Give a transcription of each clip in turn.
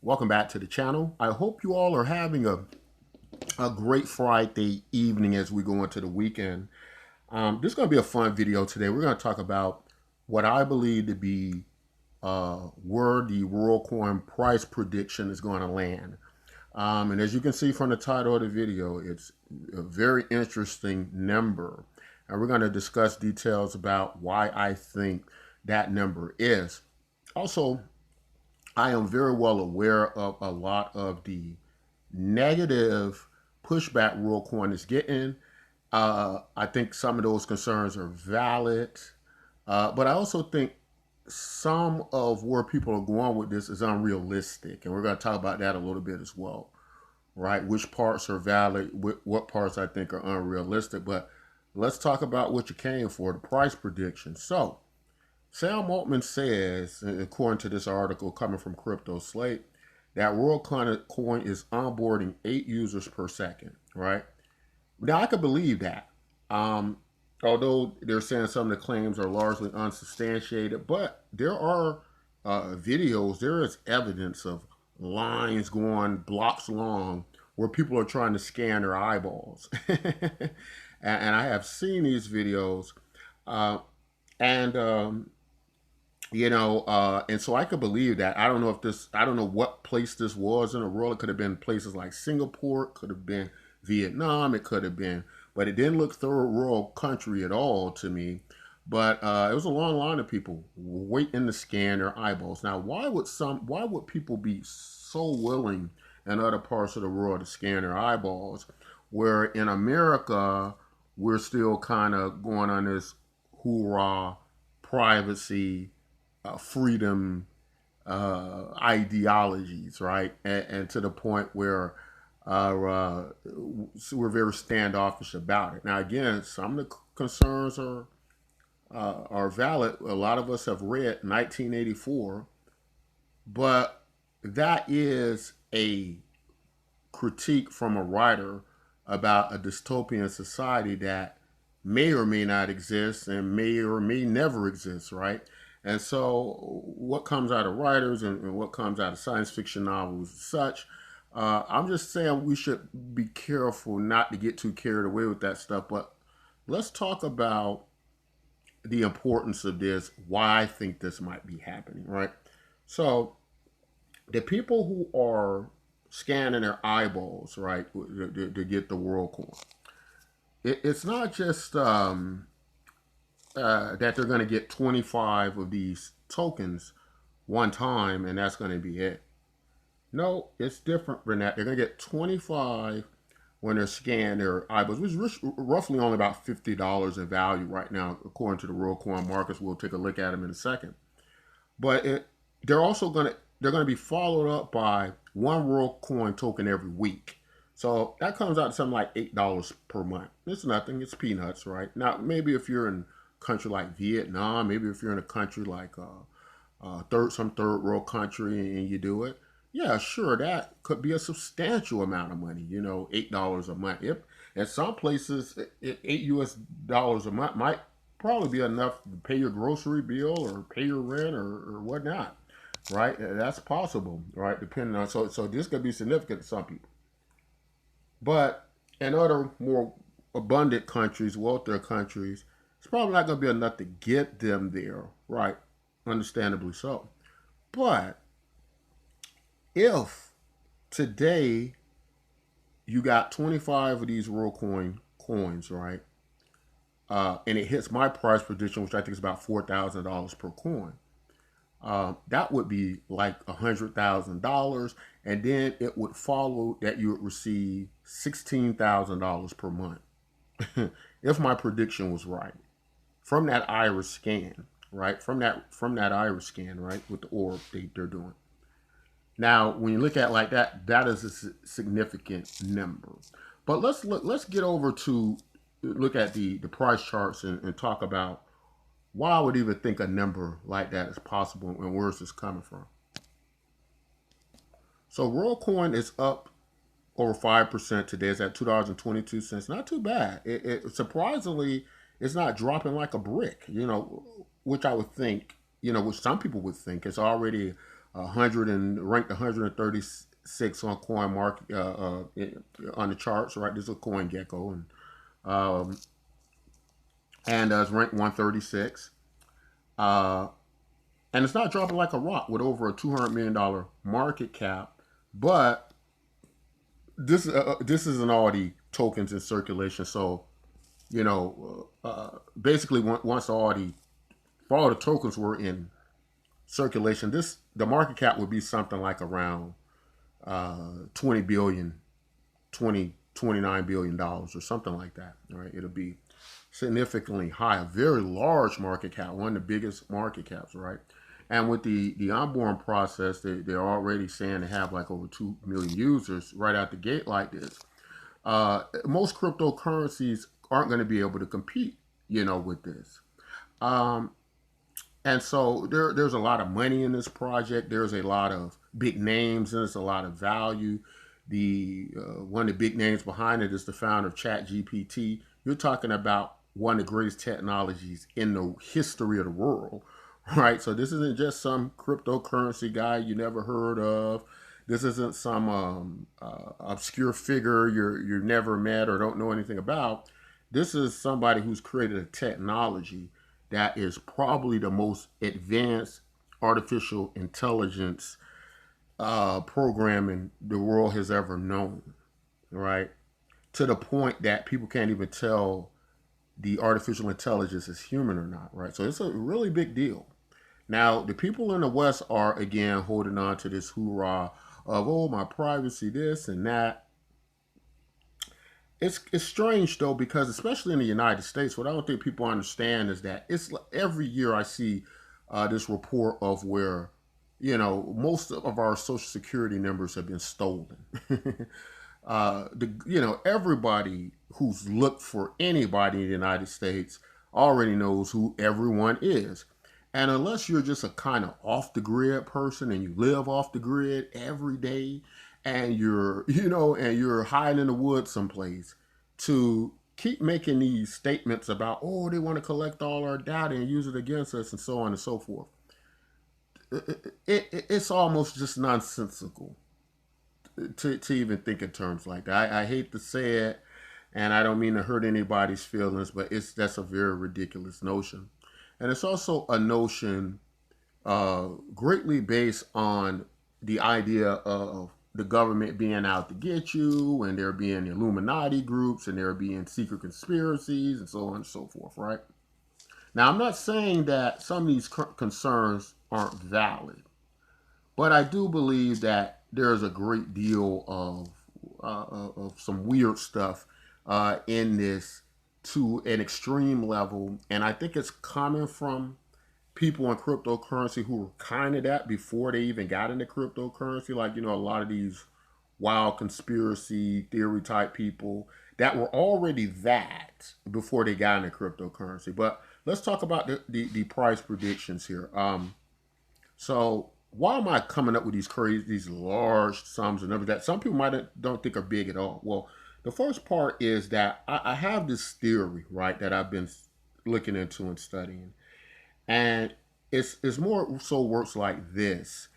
Welcome back to the channel. I hope you all are having a great Friday evening as we go into the weekend. This is going to be a fun video today. We're going to talk about what I believe to be where the Worldcoin price prediction is going to land. And as you can see from the title of the video, it's a very interesting number. And we're going to discuss details about why I think that number is. Also, I am very well aware of a lot of the negative pushback Worldcoin is getting. I think some of those concerns are valid, but I also think some of where people are going with this is unrealistic, and we're going to talk about that a little bit as well, right? Which parts are valid, what parts I think are unrealistic, but let's talk about what you came for, the price prediction. So, Sam Altman says, according to this article coming from Crypto Slate, that Worldcoin is onboarding 8 users per second, right? Now, I could believe that. Although they're saying some of the claims are largely unsubstantiated, but there are videos, there is evidence of lines going blocks long where people are trying to scan their eyeballs. And I have seen these videos. And and so I could believe that. I don't know if I don't know what place this was in the world. It could have been places like Singapore, it could have been Vietnam, it could have been, but it didn't look third world country at all to me. But it was a long line of people waiting to scan their eyeballs. Now, why would people be so willing in other parts of the world to scan their eyeballs, where in America we're still kind of going on this hoorah privacy freedom ideologies, right? And to the point where we're very standoffish about it. Now, again, some of the concerns are valid. A lot of us have read 1984, but that is a critique from a writer about a dystopian society that may or may not exist and may or may never exist, right? And so, what comes out of writers and what comes out of science fiction novels and such, I'm just saying we should be careful not to get too carried away with that stuff. But let's talk about the importance of this, why I think this might be happening, right? So, the people who are scanning their eyeballs, right, to get the Worldcoin, it's not just that they're going to get 25 of these tokens one time and that's going to be it. No, it's different than that. They're going to get 25 when they're scanning their eyeballs, which is roughly only about $50 in value right now, according to the Worldcoin markets. We'll take a look at them in a second. But they're going to be followed up by one Worldcoin token every week. So that comes out to something like $8 per month. It's nothing. It's peanuts, right? Now, maybe if you're in a country like Vietnam, maybe if you're in a country like some third world country and you do it, yeah, sure, that could be a substantial amount of money. $8 a month. In some places, $8 a month might probably be enough to pay your grocery bill or pay your rent or whatnot, right? That's possible, right? Depending on so this could be significant to some people. But in other more abundant countries, wealthier countries, it's probably not going to be enough to get them there, right? Understandably so. But if today you got 25 of these Worldcoin coins, right? And it hits my price prediction, which I think is about $4,000 per coin. That would be like $100,000, and then it would follow that you would receive $16,000 per month if my prediction was right from that iris scan, right? From that iris scan, right, with the orb they're doing. Now, when you look at it like that, that is a significant number. But let's get over to look at the price charts and talk about why I would even think a number like that is possible and where is this coming from. So Worldcoin is up over 5% today. It's at $2.22. Not too bad. It surprisingly, it's not dropping like a brick, which I would think, which some people would think is already 100 and ranked 136 on coin market on the charts. Right, this is a coin gecko, um, and it's ranked 136. Uh, and it's not dropping like a rock with over a $200 million market cap. But this isn't all the tokens in circulation. So basically, once all the tokens were in circulation, the market cap would be something like around 20 billion, 29 billion dollars or something like that. Right? It'll be significantly high, a very large market cap, one of the biggest market caps, right? And with the onboarding process, they're already saying they have like over 2 million users right out the gate like this. Most cryptocurrencies aren't going to be able to compete, with this. Um, and so there's a lot of money in this project. There's a lot of big names and there's a lot of value. The one of the big names behind it is the founder of ChatGPT. You're talking about one of the greatest technologies in the history of the world, right? So this isn't just some cryptocurrency guy you never heard of. This isn't some obscure figure you're never met or don't know anything about. This is somebody who's created a technology that is probably the most advanced artificial intelligence programming the world has ever known, right? To the point that people can't even tell the artificial intelligence is human or not, right? So it's a really big deal. Now, the people in the West are, again, holding on to this hoorah of, oh, my privacy, this and that. It's strange, though, because especially in the United States, what I don't think people understand is that it's every year I see this report of where, most of our Social Security numbers have been stolen. Everybody who's looked for anybody in the United States already knows who everyone is. And unless you're just a kind of off the grid person and you live off the grid every day and you're hiding in the woods someplace to keep making these statements about, oh, they want to collect all our data and use it against us and so on and so forth. It's almost just nonsensical to even think in terms like that. I hate to say it, and I don't mean to hurt anybody's feelings, but that's a very ridiculous notion. And it's also a notion greatly based on the idea of the government being out to get you, and there being Illuminati groups, and there being secret conspiracies, and so on and so forth, right? Now, I'm not saying that some of these concerns aren't valid, but I do believe that there's a great deal of some weird stuff in this to an extreme level, and I think it's coming from people in cryptocurrency who were kind of that before they even got into cryptocurrency. Like, a lot of these wild conspiracy theory type people that were already that before they got into cryptocurrency. But let's talk about the price predictions here. So why am I coming up with these large sums and numbers that some people don't think are big at all? Well, the first part is that I have this theory, right, that I've been looking into and studying. And it's more so works like this.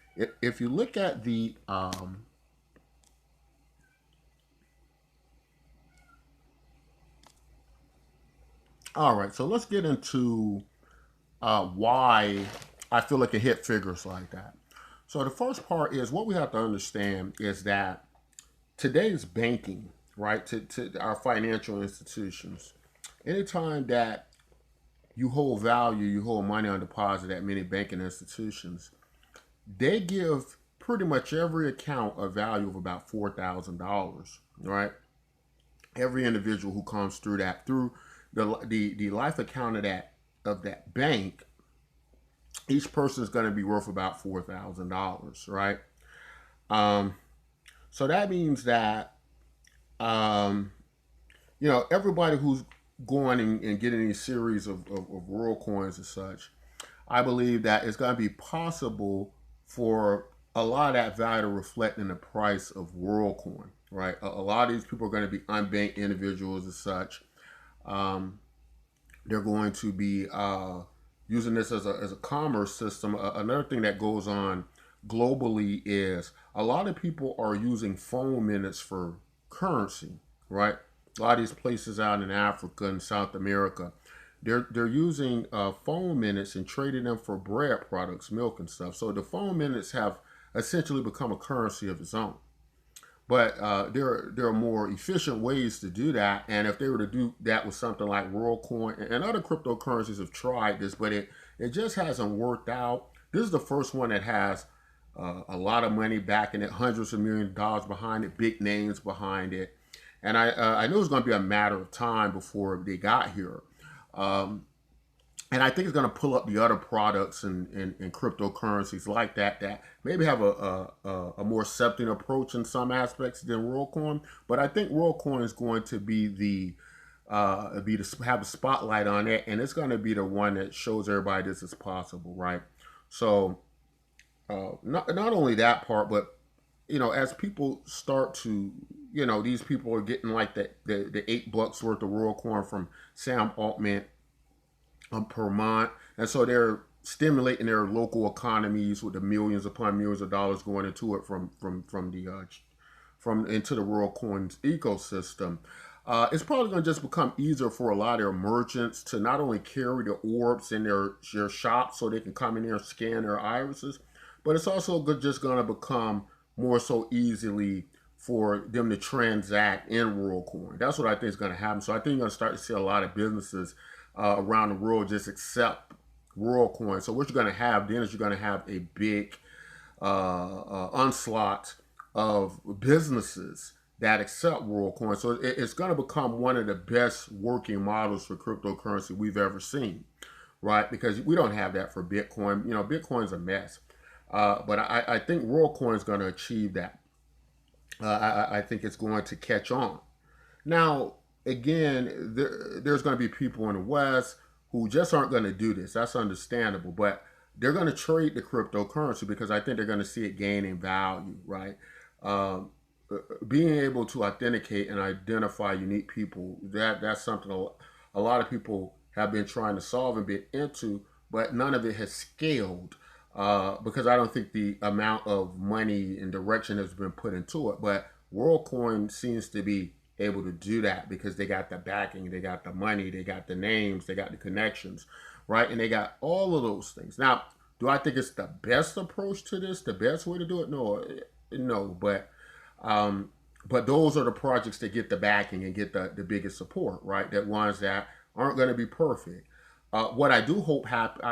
If you look at the all right, so let's get into why I feel like it hit figures like that. So the first part is what we have to understand is that today's banking, right, to our financial institutions, anytime that you hold value, you hold money on deposit at many banking institutions, they give pretty much every account a value of about $4,000, right? Every individual who comes through the life account of that bank, each person is going to be worth about $4,000, right? Um, so that means that everybody who's going and getting these series of world coins and such, I believe that it's going to be possible for a lot of that value to reflect in the price of Worldcoin, right? A lot of these people are going to be unbanked individuals and such. They're going to be using this as a commerce system. Another thing that goes on globally is a lot of people are using phone minutes for currency, right? A lot of these places out in Africa and South America, they're using phone minutes and trading them for bread products, milk and stuff. So the phone minutes have essentially become a currency of its own. But there are more efficient ways to do that. And if they were to do that with something like Worldcoin and other cryptocurrencies have tried this, but it just hasn't worked out. This is the first one that has a lot of money backing it, hundreds of millions of dollars behind it, big names behind it. And I knew it was going to be a matter of time before they got here. Um, and I think it's going to pull up the other products and cryptocurrencies like that maybe have a more accepting approach in some aspects than Worldcoin. But I think Worldcoin is going to be have a spotlight on it, and it's going to be the one that shows everybody this is possible, right? So not only that part, but as people start to, these people are getting like the $8 worth of Worldcoin from Sam Altman per month, and so they're stimulating their local economies with the millions upon millions of dollars going into it from into the Worldcoins ecosystem. It's probably going to just become easier for a lot of their merchants to not only carry the orbs in their shops so they can come in there and scan their irises, but it's also just going to become more so easily for them to transact in Worldcoin. That's what I think is going to happen. So I think you're going to start to see a lot of businesses around the world just accept Worldcoin. So what you're going to have then is you're going to have a big onslaught of businesses that accept Worldcoin. So it's going to become one of the best working models for cryptocurrency we've ever seen, right? Because we don't have that for Bitcoin. Bitcoin's a mess. But I think Worldcoin is going to achieve that. I think it's going to catch on. Now, again, there's going to be people in the West who just aren't going to do this. That's understandable. But they're going to trade the cryptocurrency because I think they're going to see it gaining value, right? Being able to authenticate and identify unique people, that's something a lot of people have been trying to solve and get into, but none of it has scaled because I don't think the amount of money and direction has been put into it. But Worldcoin seems to be able to do that because they got the backing, they got the money, they got the names, they got the connections, right? And they got all of those things. Now, do I think it's the best approach to this, the best way to do it? No, but those are the projects that get the backing and get the biggest support, right? That ones that aren't going to be perfect. What I do hope happens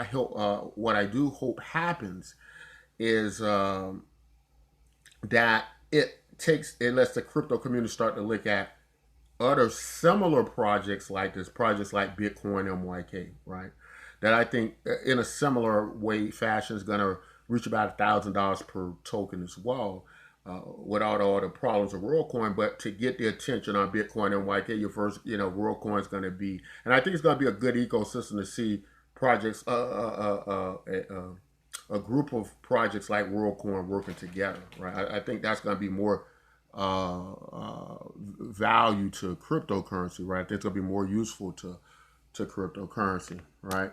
is that it lets the crypto community start to look at other similar projects like this, projects like Btcmyk, right? That I think in a similar way, fashion is going to reach about $1,000 per token as well, without all the problems of Worldcoin. But to get the attention on Btcmyk, your first, Worldcoin is going to be, and I think it's going to be a good ecosystem to see projects, a group of projects like Worldcoin working together, right? I think that's going to be more value to cryptocurrency, right? I think it's going to be more useful to cryptocurrency, right?